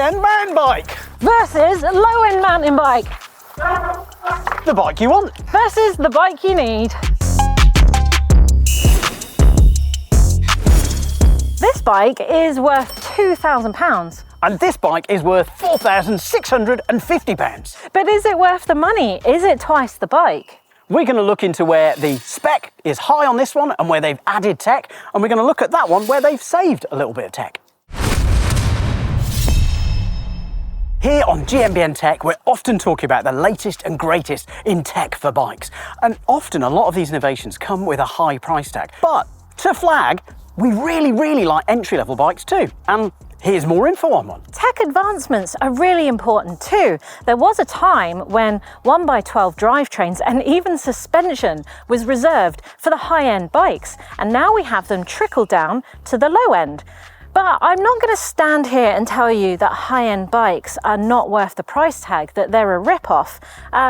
high-end mountain bike versus a low-end mountain bike. The bike you want versus the bike you need. This bike is worth £2,000. and this bike is worth £4,650. But is it worth the money? Is it twice the bike? We're going to look into where the spec is high on this one and where they've added tech, and we're going to look at that one where they've saved a little bit of tech. Here on GMBN Tech, we're often talking about the latest and greatest in tech for bikes. And often a lot of these innovations come with a high price tag. But to flag, we really like entry-level bikes too. And here's more info on one. Tech advancements are really important too. There was a time when 1x12 drivetrains and even suspension was reserved for the high-end bikes, and now we have them trickle down to the low end. But I'm not going to stand here and tell you that high-end bikes are not worth the price tag, that they're a rip-off,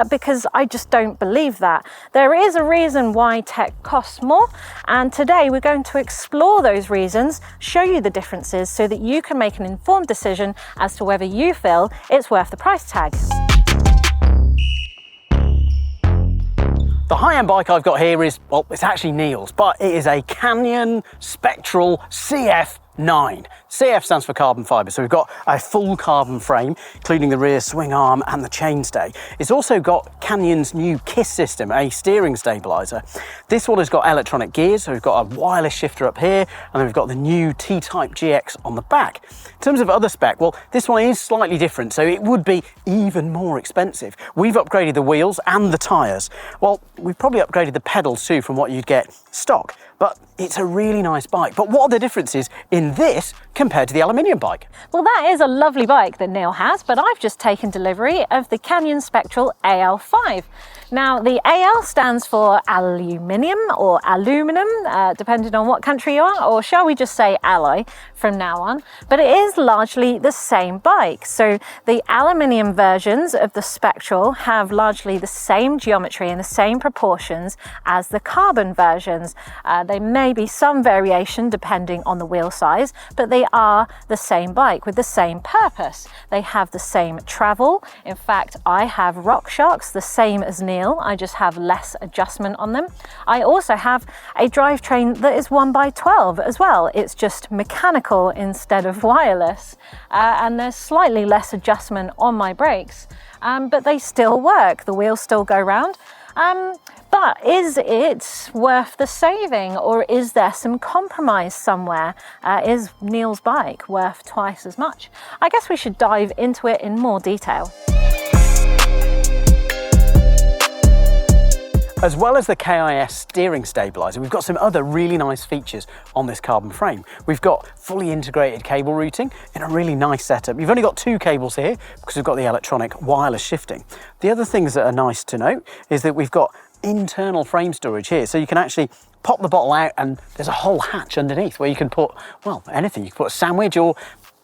because I just don't believe that. There is a reason why tech costs more, and today we're going to explore those reasons, show you the differences so that you can make an informed decision as to whether you feel it's worth the price tag. The high-end bike I've got here is, well, it's actually Neil's, but it is a Canyon Spectral CF9. CF stands for carbon fibre, so we've got a full carbon frame, including the rear swing arm and the chainstay. It's also got Canyon's new KISS system, a steering stabiliser. This one has got electronic gears, so we've got a wireless shifter up here, and then we've got the new T-Type GX on the back. In terms of other spec, well, this one is slightly different, so it would be even more expensive. We've upgraded the wheels and the tyres. Well, we've probably upgraded the pedals too from what you'd get stock, but it's a really nice bike. But what are the differences in this compared to the aluminium bike? Well, that is a lovely bike that Neil has, but I've just taken delivery of the Canyon Spectral AL5. Now, the AL stands for aluminium or aluminum, depending on what country you are, or shall we just say alloy from now on? But it is largely the same bike. So the aluminium versions of the Spectral have largely the same geometry and the same proportions as the carbon versions. There may be some variation depending on the wheel size, but they are the same bike with the same purpose. They have the same travel. In fact, I have RockShox, the same as Neil. I just have less adjustment on them. I also have a drivetrain that is 1x12 as well. It's just mechanical instead of wireless, and there's slightly less adjustment on my brakes, but they still work. The wheels still go round. But is it worth the saving, or is there some compromise somewhere? Is Neil's bike worth twice as much? I guess we should dive into it in more detail. As well as the KIS steering stabiliser, we've got some other really nice features on this carbon frame. We've got fully integrated cable routing in a really nice setup. You've only got two cables here because we've got the electronic wireless shifting. The other things that are nice to note is that we've got internal frame storage here, so you can actually pop the bottle out and there's a whole hatch underneath where you can put, well, anything. You can put a sandwich or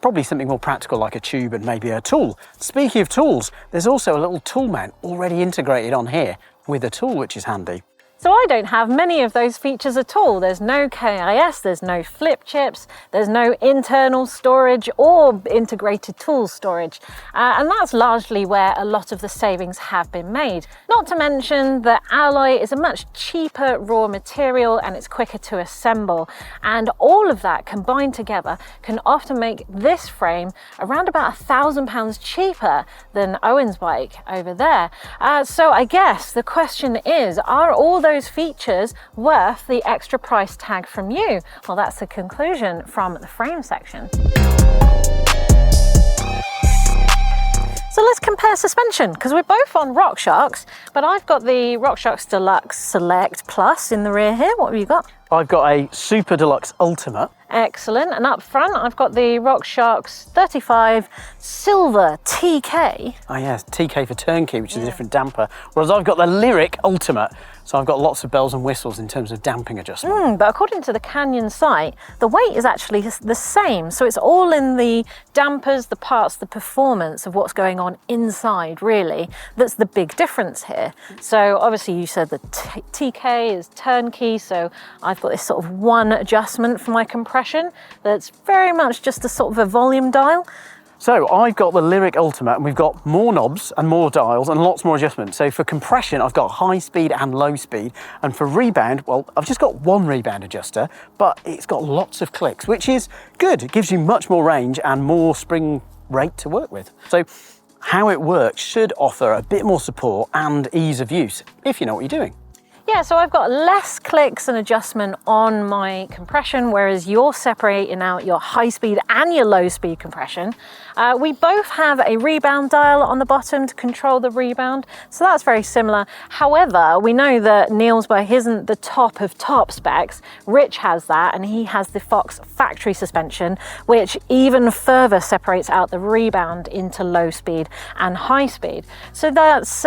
probably something more practical like a tube and maybe a tool. Speaking of tools, there's also a little tool mount already integrated on here with a tool, which is handy. So I don't have many of those features at all. There's no KIS, there's no flip chips, there's no internal storage or integrated tool storage. And that's largely where a lot of the savings have been made. Not to mention that alloy is a much cheaper raw material and it's quicker to assemble. And all of that combined together can often make this frame around about £1,000 cheaper than Owen's bike over there. So I guess the question is, are all those features worth the extra price tag from you? Well, that's the conclusion from the frame section. So let's compare suspension, because we're both on RockShox, but I've got the RockShox Deluxe Select Plus in the rear here. What have you got? I've got a Super Deluxe Ultimate. Excellent. And up front, I've got the RockShox 35 Silver TK. Oh yes, TK for turnkey, which is a different damper. Whereas I've got the Lyric Ultimate, so I've got lots of bells and whistles in terms of damping adjustment. But according to the Canyon site, the weight is actually the same. So it's all in the dampers, the parts, the performance of what's going on inside, really. That's the big difference here. So obviously you said the TK is turnkey, so I've got this sort of one adjustment for my compression that's very much just a sort of a volume dial. So I've got the Lyric Ultimate, and we've got more knobs and more dials and lots more adjustments. So for compression, I've got high speed and low speed. And for rebound, well, I've just got one rebound adjuster, but it's got lots of clicks, which is good. It gives you much more range and more spring rate to work with. So how it works should offer a bit more support and ease of use, if you know what you're doing. Yeah, so I've got less clicks and adjustment on my compression, whereas you're separating out your high speed and your low speed compression. We both have a rebound dial on the bottom to control the rebound, so that's very similar. However, we know that Neil's bike isn't the top of top specs. Rich has that, and he has the Fox factory suspension, which even further separates out the rebound into low speed and high speed. So that's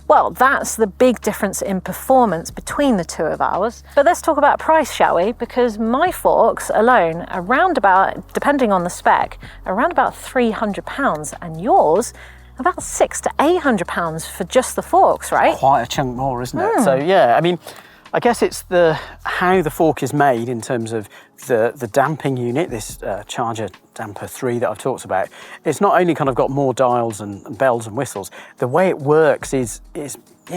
well, that's the big difference in performance between the two of ours. But let's talk about price, shall we? Because my forks alone, around about, depending on the spec, around about £300, and yours about £600 to £800 for just the forks, right? Quite a chunk more, isn't it? So yeah, I mean, I guess it's how the fork is made in terms of the damping unit, this Charger Damper 3 that I've talked about. It's not only kind of got more dials and bells and whistles, the way it works is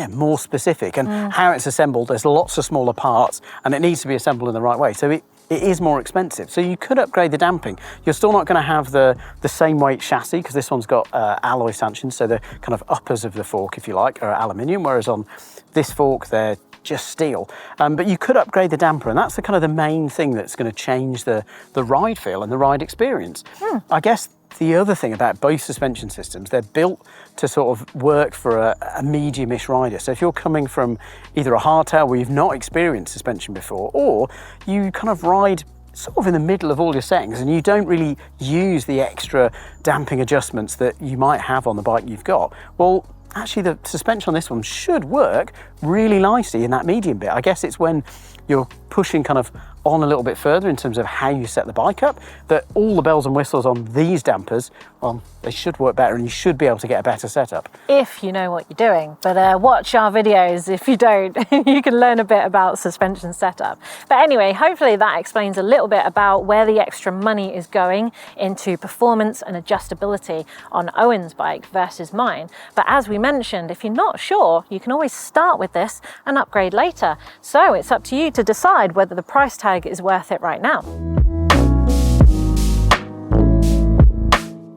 more specific, and how it's assembled, there's lots of smaller parts and it needs to be assembled in the right way. So it is more expensive. So you could upgrade the damping. You're still not going to have the same weight chassis, because this one's got alloy stanchions, so the kind of uppers of the fork, if you like, are aluminium, whereas on this fork they're just steel. But you could upgrade the damper, and that's the kind of the main thing that's going to change the ride feel and the ride experience. I guess the other thing about both suspension systems, they're built to sort of work for a medium-ish rider. So if you're coming from either a hardtail where you've not experienced suspension before, or you kind of ride sort of in the middle of all your settings and you don't really use the extra damping adjustments that you might have on the bike you've got, well, actually the suspension on this one should work really nicely in that medium bit. I guess it's when you're pushing kind of on a little bit further in terms of how you set the bike up, that all the bells and whistles on these dampers, well, they should work better and you should be able to get a better setup. If you know what you're doing, but watch our videos if you don't. You can learn a bit about suspension setup. But anyway, hopefully that explains a little bit about where the extra money is going into performance and adjustability on Owen's bike versus mine. But as we mentioned, if you're not sure, you can always start with this and upgrade later. So it's up to you to decide whether the price tag is worth it right now.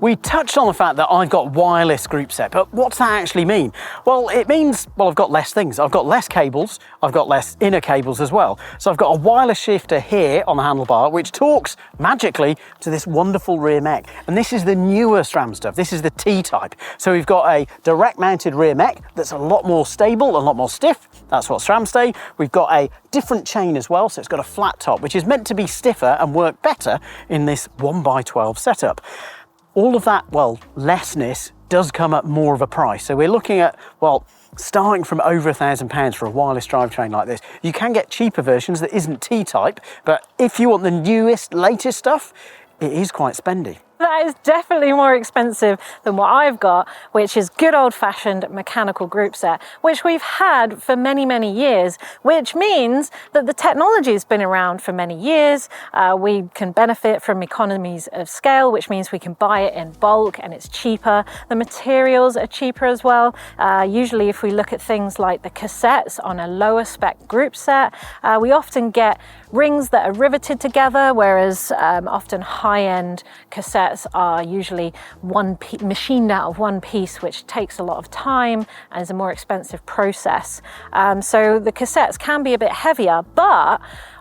We touched on the fact that I've got wireless Groupset, but what's that actually mean? Well, it means, well, I've got less things. I've got less cables, I've got less inner cables as well. So I've got a wireless shifter here on the handlebar, which talks magically to this wonderful rear mech. And this is the newer SRAM stuff. This is the T-type. So we've got a direct mounted rear mech that's a lot more stable, a lot more stiff. That's what SRAM say. We've got a different chain as well, so it's got a flat top, which is meant to be stiffer and work better in this 1x12 setup. All of that, well, lessness does come at more of a price. So we're looking at, well, starting from over £1,000 for a wireless drivetrain like this. You can get cheaper versions that isn't T-type, but if you want the newest, latest stuff, it is quite spendy. That is definitely more expensive than what I've got, which is good old-fashioned mechanical Groupset, which we've had for many, many years, which means that the technology has been around for many years. We can benefit from economies of scale, which means we can buy it in bulk and it's cheaper. The materials are cheaper as well. Usually if we look at things like the cassettes on a lower spec Groupset, we often get rings that are riveted together, whereas often high-end cassettes are usually machined out of one piece, which takes a lot of time and is a more expensive process. So the cassettes can be a bit heavier, but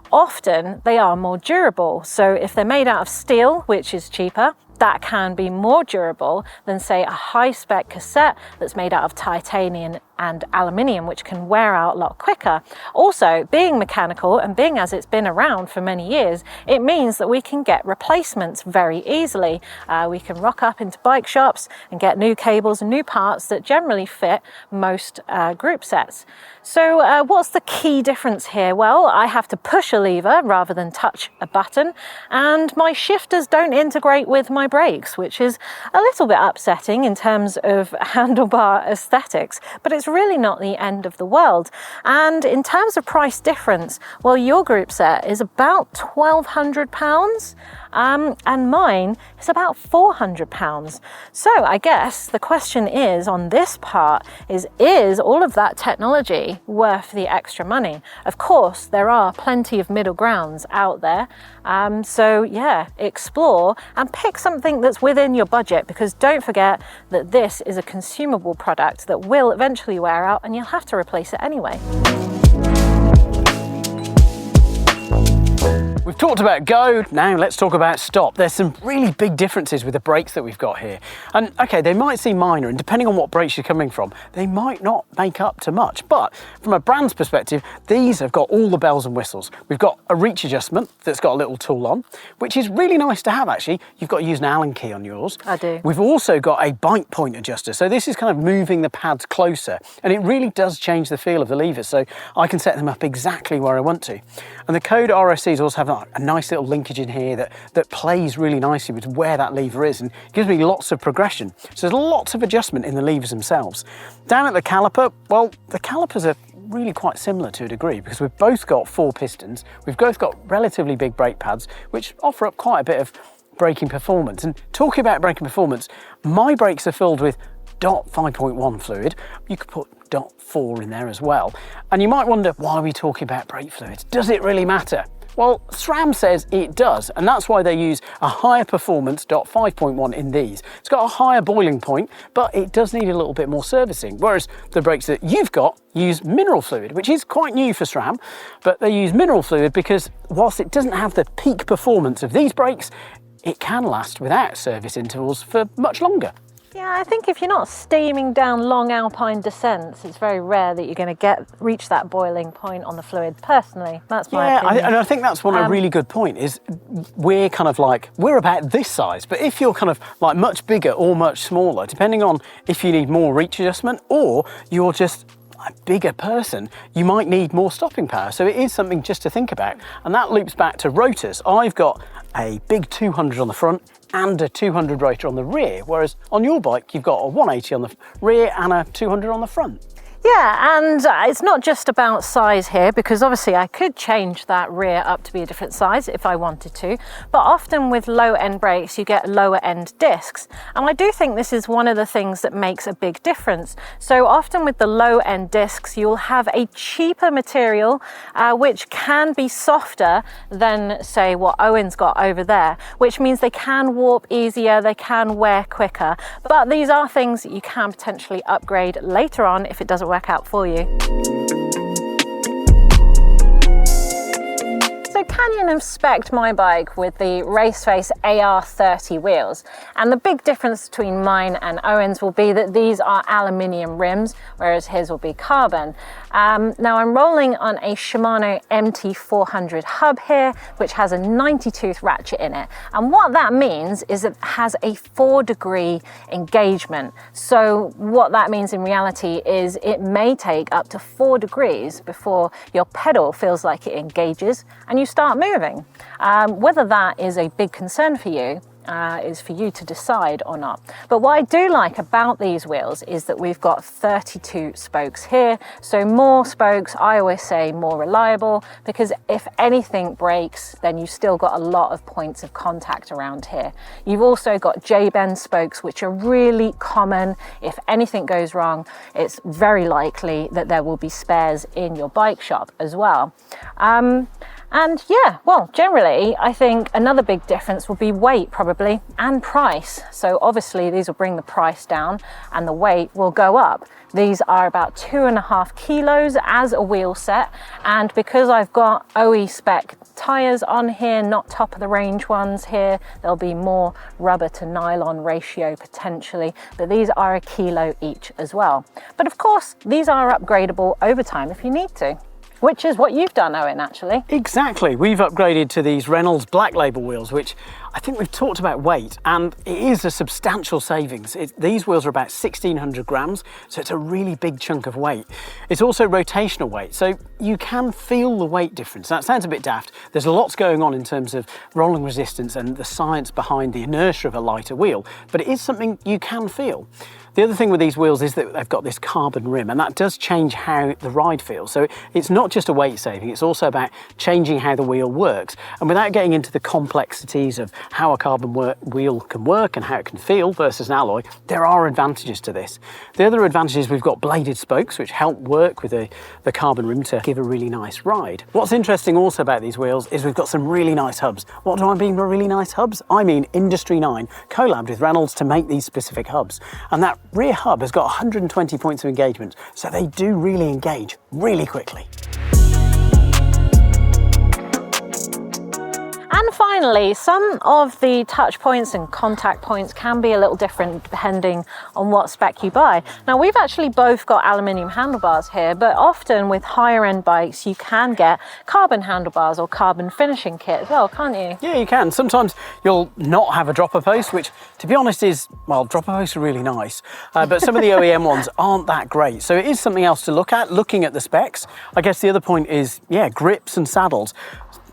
often they are more durable. So if they're made out of steel, which is cheaper, that can be more durable than, say, a high-spec cassette that's made out of titanium and aluminium, which can wear out a lot quicker. Also, being mechanical and being as it's been around for many years, it means that we can get replacements very easily. We can rock up into bike shops and get new cables and new parts that generally fit most group sets. So what's the key difference here? Well, I have to push a lever rather than touch a button, and my shifters don't integrate with my brakes, which is a little bit upsetting in terms of handlebar aesthetics, but it's it's really not the end of the world. And in terms of price difference, well, your Groupset is about £1,200. And mine is about £400. So I guess the question is on this part is all of that technology worth the extra money? Of course, there are plenty of middle grounds out there. So yeah, explore and pick something that's within your budget, because don't forget that this is a consumable product that will eventually wear out and you'll have to replace it anyway. We've talked about go, now let's talk about stop. There's some really big differences with the brakes that we've got here. And okay, they might seem minor, and depending on what brakes you're coming from, they might not make up to much. But from a brand's perspective, these have got all the bells and whistles. We've got a reach adjustment that's got a little tool on, which is really nice to have actually. You've got to use an Allen key on yours. I do. We've also got a bite point adjuster. So this is kind of moving the pads closer, and it really does change the feel of the levers. So I can set them up exactly where I want to. And the Code RSCs also have a nice little linkage in here that plays really nicely with where that lever is and gives me lots of progression. So there's lots of adjustment in the levers themselves. Down at the caliper, well, the calipers are really quite similar to a degree, because we've both got 4 pistons, we've both got relatively big brake pads, which offer up quite a bit of braking performance. And talking about braking performance, my brakes are filled with DOT 5.1 fluid. You could put DOT 4 in there as well. And you might wonder, why are we talking about brake fluids? Does it really matter? Well, SRAM says it does, and that's why they use a higher performance DOT 5.1 in these. It's got a higher boiling point, but it does need a little bit more servicing, whereas the brakes that you've got use mineral fluid, which is quite new for SRAM, but they use mineral fluid because whilst it doesn't have the peak performance of these brakes, it can last without service intervals for much longer. Yeah, I think if you're not steaming down long alpine descents, it's very rare that you're going to reach that boiling point on the fluid. Personally, that's my opinion. And I think that's a really good point, is we're kind of like, we're about this size, but if you're kind of like much bigger or much smaller, depending on if you need more reach adjustment or you're just a bigger person, you might need more stopping power. So it is something just to think about. And that loops back to rotors. I've got a big 200 on the front and a 200 rotor on the rear, whereas on your bike you've got a 180 on the rear and a 200 on the front. Yeah, and it's not just about size here, because obviously I could change that rear up to be a different size if I wanted to, but often with low-end brakes you get lower-end discs, and I do think this is one of the things that makes a big difference. So often with the low-end discs you'll have a cheaper material which can be softer than, say, what Owen's got over there, which means they can warp easier, they can wear quicker, but these are things that you can potentially upgrade later on if it doesn't work out for you. So Canyon have spec'd my bike with the Raceface AR30 wheels, and the big difference between mine and Owen's will be that these are aluminium rims, whereas his will be carbon. Now I'm rolling on a Shimano MT400 hub here, which has a 90-tooth ratchet in it, and what that means is it has a 4-degree engagement. So what that means in reality is it may take up to 4 degrees before your pedal feels like it engages and you start moving. Whether that is a big concern for you is for you to decide or not. But what I do like about these wheels is that we've got 32 spokes here. So more spokes, I always say more reliable, because if anything breaks, then you've still got a lot of points of contact around here. You've also got GMBN spokes, which are really common. If anything goes wrong, it's very likely that there will be spares in your bike shop as well. And yeah, well, generally, I think another big difference will be weight probably, and price. So obviously these will bring the price down and the weight will go up. These are about 2.5 kilos as a wheel set. And because I've got OE spec tires on here, not top of the range ones here, there'll be more rubber to nylon ratio potentially, but these are 1 kilo each as well. But of course, these are upgradable over time if you need to. Which is what you've done, Owen, actually. Exactly. We've upgraded to these Reynolds Black Label wheels, which I think we've talked about weight, and it is a substantial savings. These wheels are about 1,600 grams, so it's a really big chunk of weight. It's also rotational weight, so you can feel the weight difference. That sounds a bit daft. There's lots going on in terms of rolling resistance and the science behind the inertia of a lighter wheel, but it is something you can feel. The other thing with these wheels is that they've got this carbon rim, and that does change how the ride feels. So it's not just a weight saving, it's also about changing how the wheel works. And without getting into the complexities of how a carbon wheel can work and how it can feel versus an alloy, there are advantages to this. The other advantage is we've got bladed spokes, which help work with the carbon rim to give a really nice ride. What's interesting also about these wheels is we've got some really nice hubs. What do I mean by really nice hubs? I mean Industry 9 collabed with Reynolds to make these specific hubs. And that rear hub has got 120 points of engagement, so they do really engage really quickly. And finally, some of the touch points and contact points can be a little different depending on what spec you buy. Now, we've actually both got aluminium handlebars here, but often with higher end bikes, you can get carbon handlebars or carbon finishing kit as well, can't you? Yeah, you can. Sometimes you'll not have a dropper post, which to be honest is, well, dropper posts are really nice, but some of the OEM ones aren't that great. So it is something else to look at, looking at the specs. I guess the other point is, yeah, grips and saddles.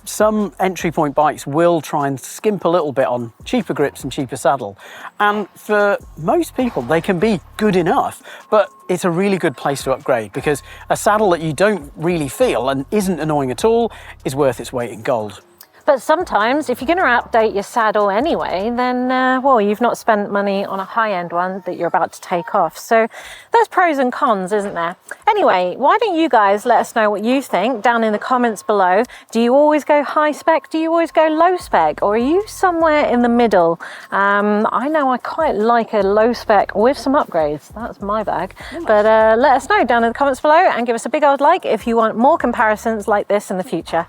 Some entry point bikes will try and skimp a little bit on cheaper grips and cheaper saddle. And for most people, they can be good enough, but it's a really good place to upgrade because a saddle that you don't really feel and isn't annoying at all is worth its weight in gold. But sometimes, if you're going to update your saddle anyway, then, well, you've not spent money on a high-end one that you're about to take off. So there's pros and cons, isn't there? Anyway, why don't you guys let us know what you think down in the comments below. Do you always go high spec? Do you always go low spec? Or are you somewhere in the middle? I know I quite like a low spec with some upgrades. That's my bag. Nice. But let us know down in the comments below and give us a big old like if you want more comparisons like this in the future.